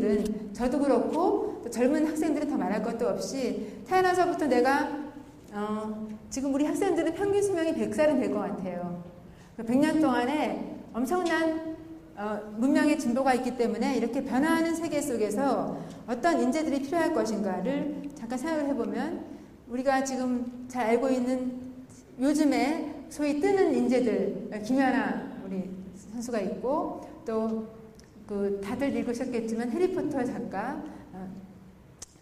학생들은, 저도 그렇고 또 젊은 학생들은 더 말할 것도 없이 태어나서부터 내가 지금 우리 학생들은 평균 수명이 100살은 될 것 같아요. 100년 동안에 엄청난 문명의 진보가 있기 때문에 이렇게 변화하는 세계 속에서 어떤 인재들이 필요할 것인가를 잠깐 생각을 해보면, 우리가 지금 잘 알고 있는 요즘에 소위 뜨는 인재들, 김연아 우리 선수가 있고, 또 그 다들 읽으셨겠지만 해리포터 작가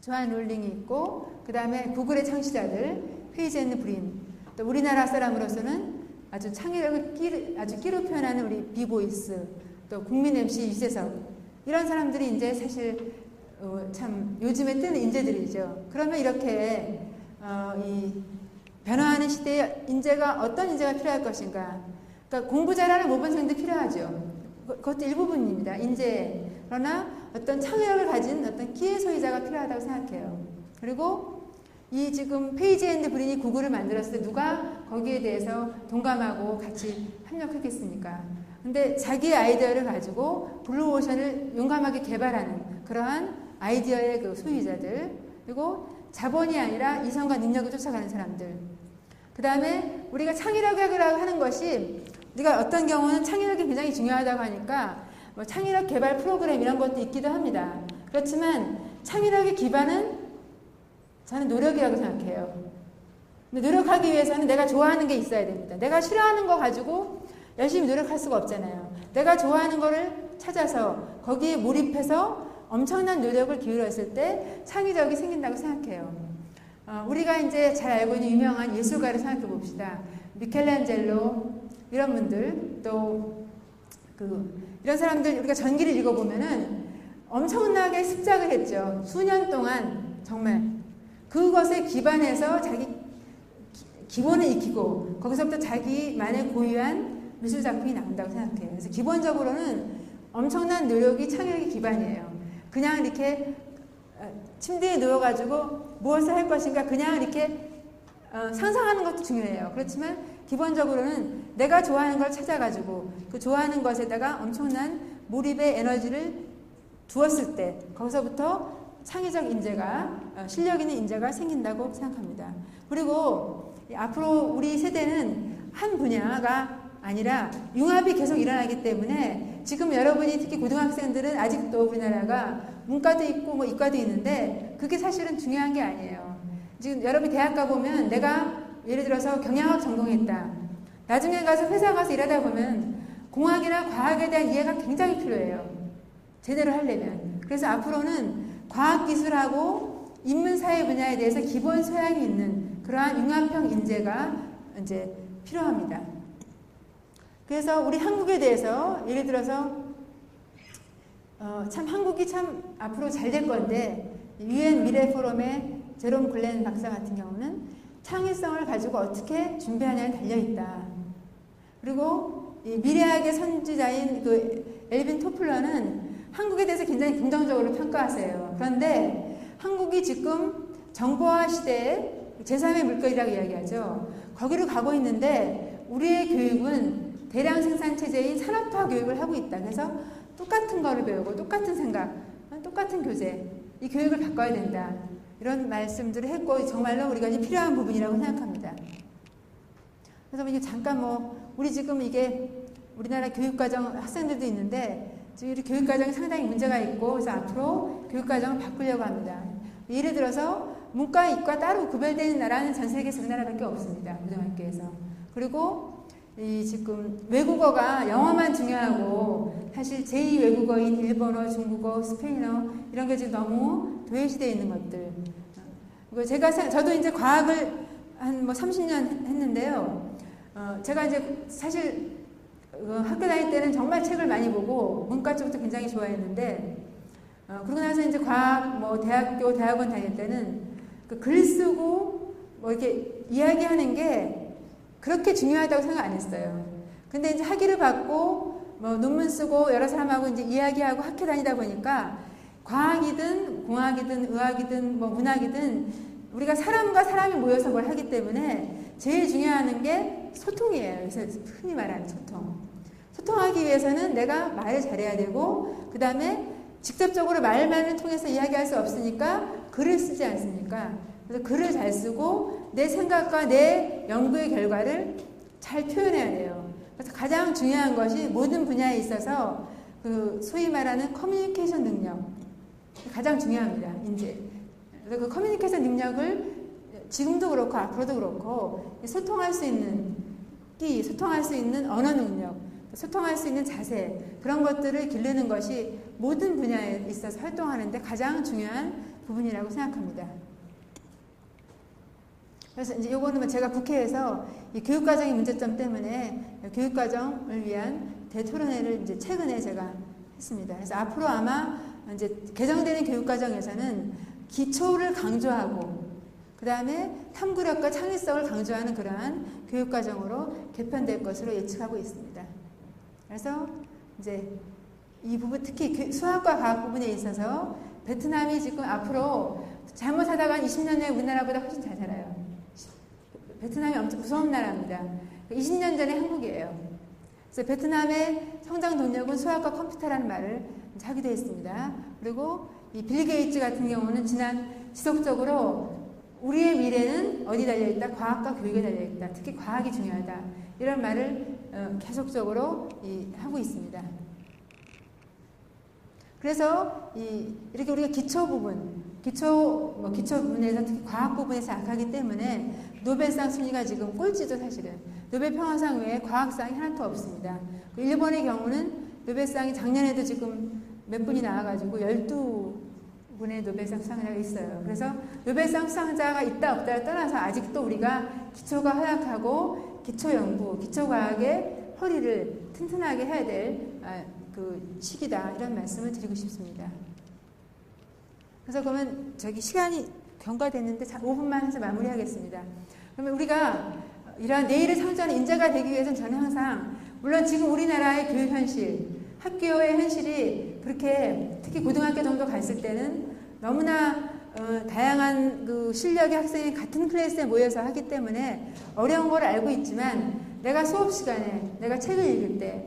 조안 롤링이 있고, 그 다음에 구글의 창시자들 페이지 앤 브린, 또 우리나라 사람으로서는 아주 창의력을 아주 끼로 표현하는 우리 비보이스, 또 국민 MC 유재석, 이런 사람들이 이제 사실 참 요즘에 뜨는 인재들이죠. 그러면 이렇게 이 변화하는 시대에 인재가, 어떤 인재가 필요할 것인가. 그러니까 공부 잘하는 모범생도 필요하죠. 그것도 일부분입니다. 인재. 그러나 어떤 창의력을 가진 어떤 끼의 소유자가 필요하다고 생각해요. 그리고 이 지금 페이지 앤드 브린이 구글을 만들었을 때 누가 거기에 대해서 동감하고 같이 협력했겠습니까? 근데 자기의 아이디어를 가지고 블루오션을 용감하게 개발하는 그러한 아이디어의 그 소유자들, 그리고 자본이 아니라 이성과 능력을 쫓아가는 사람들. 그 다음에 우리가 창의력을 하는 것이, 우리가 어떤 경우는 창의력이 굉장히 중요하다고 하니까 뭐 창의력 개발 프로그램 이런 것도 있기도 합니다. 그렇지만 창의력의 기반은 저는 노력이라고 생각해요. 근데 노력하기 위해서는 내가 좋아하는 게 있어야 됩니다. 내가 싫어하는 거 가지고 열심히 노력할 수가 없잖아요. 내가 좋아하는 거를 찾아서 거기에 몰입해서 엄청난 노력을 기울였을 때 창의력이 생긴다고 생각해요. 우리가 이제 잘 알고 있는 유명한 예술가를 생각해 봅시다. 미켈란젤로, 이런 분들, 또 이런 사람들 우리가 전기를 읽어보면은 엄청나게 습작을 했죠. 수년 동안 정말 그것에 기반해서 자기 기본을 익히고 거기서부터 자기만의 고유한 미술 작품이 나온다고 생각해요. 그래서 기본적으로는 엄청난 노력이 창의력의 기반이에요. 그냥 이렇게 침대에 누워가지고 무엇을 할 것인가 그냥 이렇게 상상하는 것도 중요해요. 그렇지만 기본적으로는 내가 좋아하는 걸 찾아가지고 그 좋아하는 것에다가 엄청난 몰입의 에너지를 두었을 때 거기서부터 창의적 인재가, 실력 있는 인재가 생긴다고 생각합니다. 그리고 앞으로 우리 세대는 한 분야가 아니라 융합이 계속 일어나기 때문에 지금 여러분이 특히 고등학생들은 아직도 우리나라가 문과도 있고 뭐 이과도 있는데 그게 사실은 중요한 게 아니에요. 지금 여러분이 대학 가보면 내가 예를 들어서 경영학 전공했다. 나중에 가서 회사 가서 일하다 보면 공학이나 과학에 대한 이해가 굉장히 필요해요. 제대로 하려면. 그래서 앞으로는 과학기술하고 인문사회 분야에 대해서 기본 소양이 있는 그러한 융합형 인재가 이제 필요합니다. 그래서 우리 한국에 대해서 예를 들어서 참 한국이 참 앞으로 잘 될 건데 UN 미래 포럼의 제롬 글렌 박사 같은 경우는 창의성을 가지고 어떻게 준비하냐에 달려있다. 그리고 이 미래학의 선지자인 그 엘빈 토플러는 한국에 대해서 굉장히 긍정적으로 평가하세요. 그런데 한국이 지금 정보화 시대에 제3의 물결이라고 이야기하죠. 거기로 가고 있는데 우리의 교육은 대량 생산 체제인 산업화 교육을 하고 있다. 그래서 똑같은 거를 배우고 똑같은 생각, 똑같은 교재, 이 교육을 바꿔야 된다. 이런 말씀들을 했고 정말로 우리가 이제 필요한 부분이라고 생각합니다. 그래서 이제 잠깐 우리 지금 이게 우리나라 교육과정 학생들도 있는데 지금 우리 교육과정이 상당히 문제가 있고 그래서 앞으로 교육과정을 바꾸려고 합니다. 예를 들어서 문과, 이과 따로 구별되는 나라는 전 세계에서 우리나라밖에 없습니다. 고등학교에서. 그리고 이 지금 외국어가 영어만 중요하고 사실 제2 외국어인 일본어, 중국어, 스페인어 이런 게 지금 너무 도외시되어 있는 것들. 저도 이제 과학을 한 30년 했는데요. 제가 이제 사실 학교 다닐 때는 정말 책을 많이 보고 문과 쪽도 굉장히 좋아했는데 그러고 나서 이제 과학, 대학교, 대학원 다닐 때는 그 글 쓰고 이렇게 이야기하는 게 그렇게 중요하다고 생각 안 했어요. 근데 이제 학위를 받고 논문 쓰고 여러 사람하고 이제 이야기하고 학교 다니다 보니까 과학이든 공학이든 의학이든 문학이든 우리가 사람과 사람이 모여서 뭘 하기 때문에 제일 중요한 게 소통이에요. 그래서 흔히 말하는 소통. 소통하기 위해서는 내가 말을 잘해야 되고 그 다음에 직접적으로 말만을 통해서 이야기할 수 없으니까 글을 쓰지 않습니까? 그래서 글을 잘 쓰고 내 생각과 내 연구의 결과를 잘 표현해야 돼요. 그래서 가장 중요한 것이 모든 분야에 있어서 그 소위 말하는 커뮤니케이션 능력 가장 중요합니다. 이제 그 커뮤니케이션 능력을 지금도 그렇고 앞으로도 그렇고 소통할 수 있는 끼, 소통할 수 있는 언어 능력, 소통할 수 있는 자세 그런 것들을 기르는 것이 모든 분야에 있어서 활동하는데 가장 중요한 부분이라고 생각합니다. 그래서 이제 요거는 제가 국회에서 이 교육과정의 문제점 때문에 교육과정을 위한 대토론회를 이제 최근에 제가 했습니다. 그래서 앞으로 아마 이제 개정되는 교육과정에서는 기초를 강조하고 그 다음에 탐구력과 창의성을 강조하는 그러한 교육과정으로 개편될 것으로 예측하고 있습니다. 그래서 이제 이 부분 특히 수학과 과학 부분에 있어서 베트남이 지금 앞으로 잘못하다가 20년 내에 우리나라보다 훨씬 잘 살아요. 베트남이 엄청 무서운 나라입니다. 20년 전에 한국이에요. 그래서 베트남의 성장 동력은 수학과 컴퓨터라는 말을 하게 되어 있습니다. 그리고 이 빌 게이츠 같은 경우는 지속적으로 우리의 미래는 어디 달려있다? 과학과 교육에 달려있다. 특히 과학이 중요하다. 이런 말을 계속적으로 하고 있습니다. 그래서 이렇게 우리가 기초 부분에서 특히 과학 부분에서 약하기 때문에 노벨상 순위가 지금 꼴찌죠, 사실은. 노벨 평화상 외에 과학상이 하나도 없습니다. 일본의 경우는 노벨상이 작년에도 지금 몇 분이 나와가지고 12분의 노벨상 수상자가 있어요. 그래서 노벨상 수상자가 있다 없다를 떠나서 아직도 우리가 기초가 허약하고 기초연구, 기초과학의 허리를 튼튼하게 해야 될 그 시기다. 이런 말씀을 드리고 싶습니다. 그래서 그러면 시간이 경과됐는데 5분만 해서 마무리하겠습니다. 그러면 우리가 이러한 내일을 창조하는 인재가 되기 위해서는 저는 항상 물론 지금 우리나라의 교육 현실, 학교의 현실이 그렇게 특히 고등학교 정도 갔을 때는 너무나 다양한 그 실력의 학생이 같은 클래스에 모여서 하기 때문에 어려운 걸 알고 있지만 내가 수업 시간에 내가 책을 읽을 때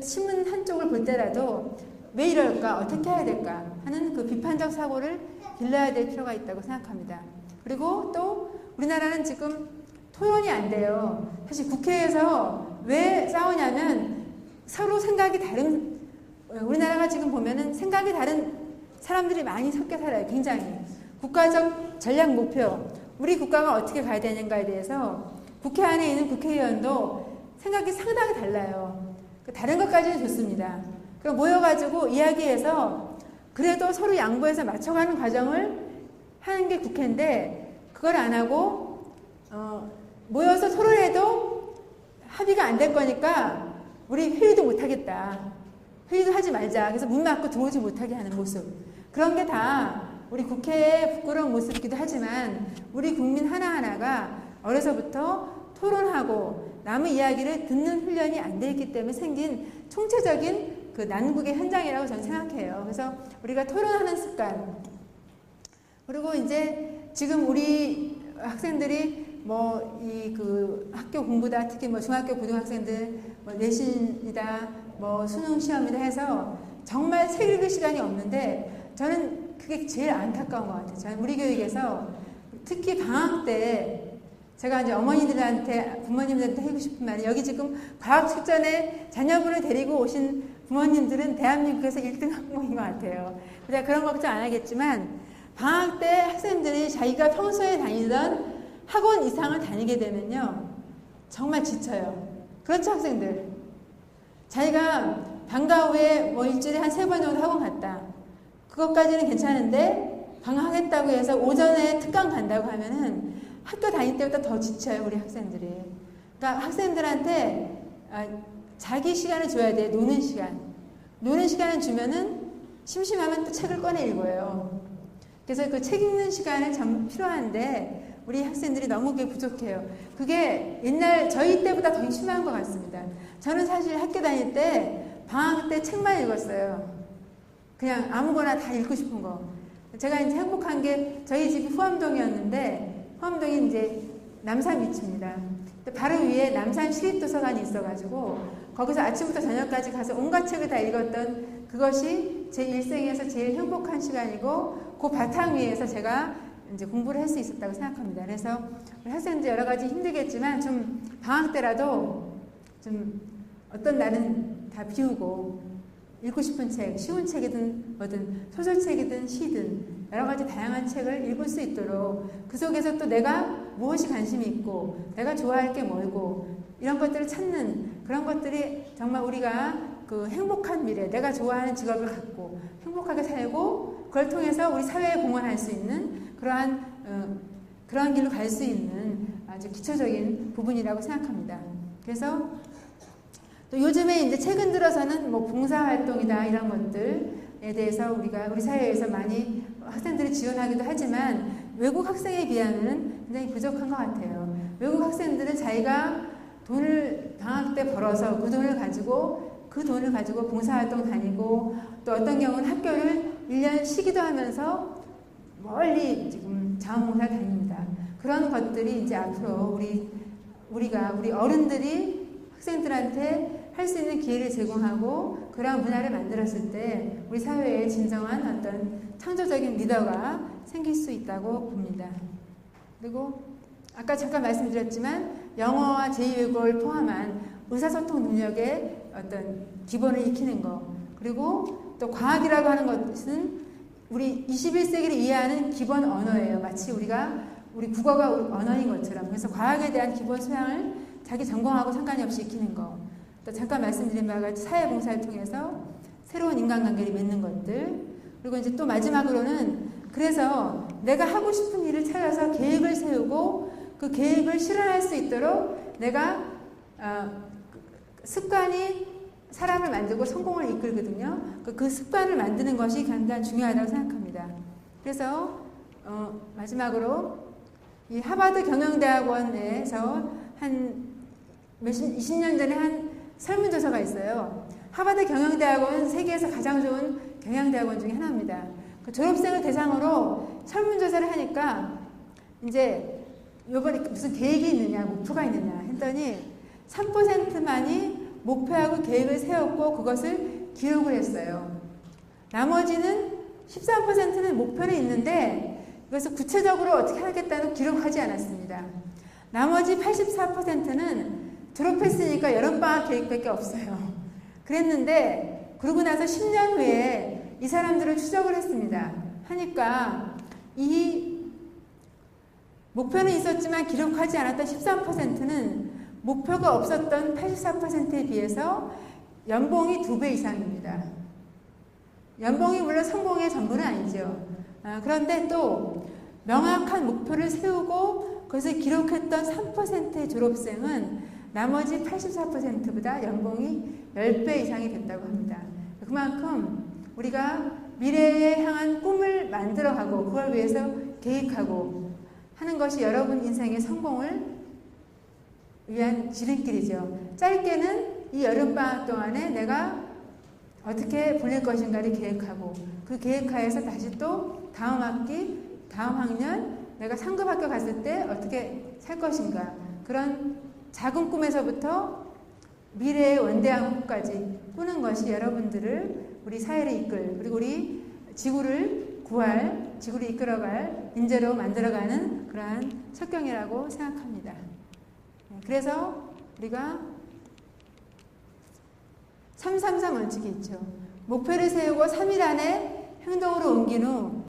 신문 한쪽을 볼 때라도 왜 이럴까? 어떻게 해야 될까? 하는 그 비판적 사고를 길러야 될 필요가 있다고 생각합니다. 그리고 또 우리나라는 지금 토론이 안 돼요. 사실 국회에서 왜 싸우냐면 서로 생각이 다른 우리나라가 지금 보면은 생각이 다른 사람들이 많이 섞여 살아요. 굉장히. 국가적 전략 목표, 우리 국가가 어떻게 가야 되는가에 대해서 국회 안에 있는 국회의원도 생각이 상당히 달라요. 다른 것까지는 좋습니다. 그럼 모여가지고 이야기해서 그래도 서로 양보해서 맞춰가는 과정을 하는 게 국회인데 그걸 안 하고 모여서 토론해도 합의가 안 될 거니까 우리 회의도 못하겠다. 회의도 하지 말자. 그래서 문 막고 들어오지 못하게 하는 모습. 그런 게 다 우리 국회의 부끄러운 모습이기도 하지만 우리 국민 하나하나가 어려서부터 토론하고 남의 이야기를 듣는 훈련이 안 돼 있기 때문에 생긴 총체적인 그 난국의 현장이라고 저는 생각해요. 그래서 우리가 토론하는 습관. 그리고 이제 지금 우리 학생들이 그 학교 공부다, 특히 중학교 고등학생들 내신이다, 수능 시험이다 해서 정말 책 읽을 시간이 없는데 저는 그게 제일 안타까운 것 같아요. 저는 우리 교육에서 특히 방학 때 제가 이제 어머니들한테, 부모님들한테 하고 싶은 말이 여기 지금 과학 출전에 자녀분을 데리고 오신 부모님들은 대한민국에서 1등 학부모인 것 같아요. 제가 그런 걱정 안 하겠지만 방학 때 학생들이 자기가 평소에 다니던 학원 이상을 다니게 되면요. 정말 지쳐요. 그렇죠, 학생들. 자기가 방과 후에 일주일에 한 3번 정도 학원 갔다. 그것까지는 괜찮은데 방학했다고 해서 오전에 특강 간다고 하면은 학교 다닐 때보다 더 지쳐요, 우리 학생들이. 그러니까 학생들한테 자기 시간을 줘야 돼, 노는 시간. 노는 시간을 주면은 심심하면 또 책을 꺼내 읽어요. 그래서 그 책 읽는 시간은 참 필요한데 우리 학생들이 너무 그게 부족해요. 그게 옛날 저희 때보다 더 심한 것 같습니다. 저는 사실 학교 다닐 때 방학 때 책만 읽었어요. 그냥 아무거나 다 읽고 싶은 거. 제가 이제 행복한 게 저희 집이 후암동이었는데 후암동이 이제 남산 위치입니다. 바로 위에 남산 시립도서관이 있어가지고 거기서 아침부터 저녁까지 가서 온갖 책을 다 읽었던 그것이 그것이 제 일생에서 제일 행복한 시간이고 그 바탕 위에서 제가 이제 공부를 할 수 있었다고 생각합니다. 그래서 우리 학생들 여러 가지 힘들겠지만 좀 방학 때라도 좀 어떤 날은 다 비우고 읽고 싶은 책, 쉬운 책이든 뭐든 소설책이든 시든 여러 가지 다양한 책을 읽을 수 있도록 그 속에서 또 내가 무엇이 관심이 있고 내가 좋아할 게 뭐고 이런 것들을 찾는 그런 것들이 정말 우리가 그 행복한 미래, 내가 좋아하는 직업을 갖고 행복하게 살고 그걸 통해서 우리 사회에 공헌할 수 있는 그러한 길로 갈 수 있는 아주 기초적인 부분이라고 생각합니다. 그래서 또 요즘에 이제 최근 들어서는 뭐 봉사활동이다 이런 것들에 대해서 우리 사회에서 많이 학생들이 지원하기도 하지만 외국 학생에 비하면 굉장히 부족한 것 같아요. 외국 학생들은 자기가 돈을 방학 때 벌어서 그 돈을 가지고 봉사활동 다니고 또 어떤 경우는 학교를 1년 쉬기도 하면서 멀리 지금 자원봉사를 다닙니다. 그런 것들이 이제 앞으로 우리 어른들이 학생들한테 할 수 있는 기회를 제공하고 그런 문화를 만들었을 때 우리 사회에 진정한 어떤 창조적인 리더가 생길 수 있다고 봅니다. 그리고 아까 잠깐 말씀드렸지만 영어와 제2외국어를 포함한 의사소통 능력의 어떤 기본을 익히는 것 그리고 또 과학이라고 하는 것은 우리 21세기를 이해하는 기본 언어예요. 마치 우리 국어가 언어인 것처럼. 그래서 과학에 대한 기본 소양을 자기 전공하고 상관이 없이 익히는 거. 또 잠깐 말씀드린 바와 같이 사회봉사를 통해서 새로운 인간관계를 맺는 것들. 그리고 이제 또 마지막으로는 그래서 내가 하고 싶은 일을 찾아서 계획을 세우고 그 계획을 실현할 수 있도록 내가 습관이 사람을 만들고 성공을 이끌거든요. 그 습관을 만드는 것이 굉장히 중요하다고 생각합니다. 그래서 마지막으로 이 하버드 경영대학원에서 한 20년 전에 한 설문조사가 있어요. 하버드 경영대학원은 세계에서 가장 좋은 경영대학원 중에 하나입니다. 그 졸업생을 대상으로 설문조사를 하니까 이제 이번에 무슨 계획이 있느냐, 목표가 있느냐 했더니 3%만이 목표하고 계획을 세웠고 그것을 기록을 했어요. 나머지는 13%는 목표는 있는데 이것을 구체적으로 어떻게 하겠다는 기록하지 않았습니다. 나머지 84%는 졸업했으니까 여름방학 계획밖에 없어요. 그랬는데 그러고 나서 10년 후에 이 사람들을 추적을 했습니다. 하니까 이 목표는 있었지만 기록하지 않았던 13%는 목표가 없었던 84%에 비해서 연봉이 2배 이상입니다. 연봉이 물론 성공의 전부는 아니죠. 그런데 또 명확한 목표를 세우고 그것을 기록했던 3%의 졸업생은 나머지 84%보다 연봉이 10배 이상이 됐다고 합니다. 그만큼 우리가 미래에 향한 꿈을 만들어가고 그걸 위해서 계획하고 하는 것이 여러분 인생의 성공을 위한 지름길이죠. 짧게는 이 여름방학 동안에 내가 어떻게 보낼 것인가를 계획하고 그 계획하에서 다시 또 다음 학기, 다음 학년 내가 상급 학교 갔을 때 어떻게 살 것인가 그런 작은 꿈에서부터 미래의 원대한 꿈까지 꾸는 것이 여러분들을 우리 사회를 이끌 그리고 우리 지구를 지구를 이끌어갈 인재로 만들어가는 그러한 척경이라고 생각합니다. 그래서 우리가 333 원칙이 있죠. 목표를 세우고 3일 안에 행동으로 옮긴 후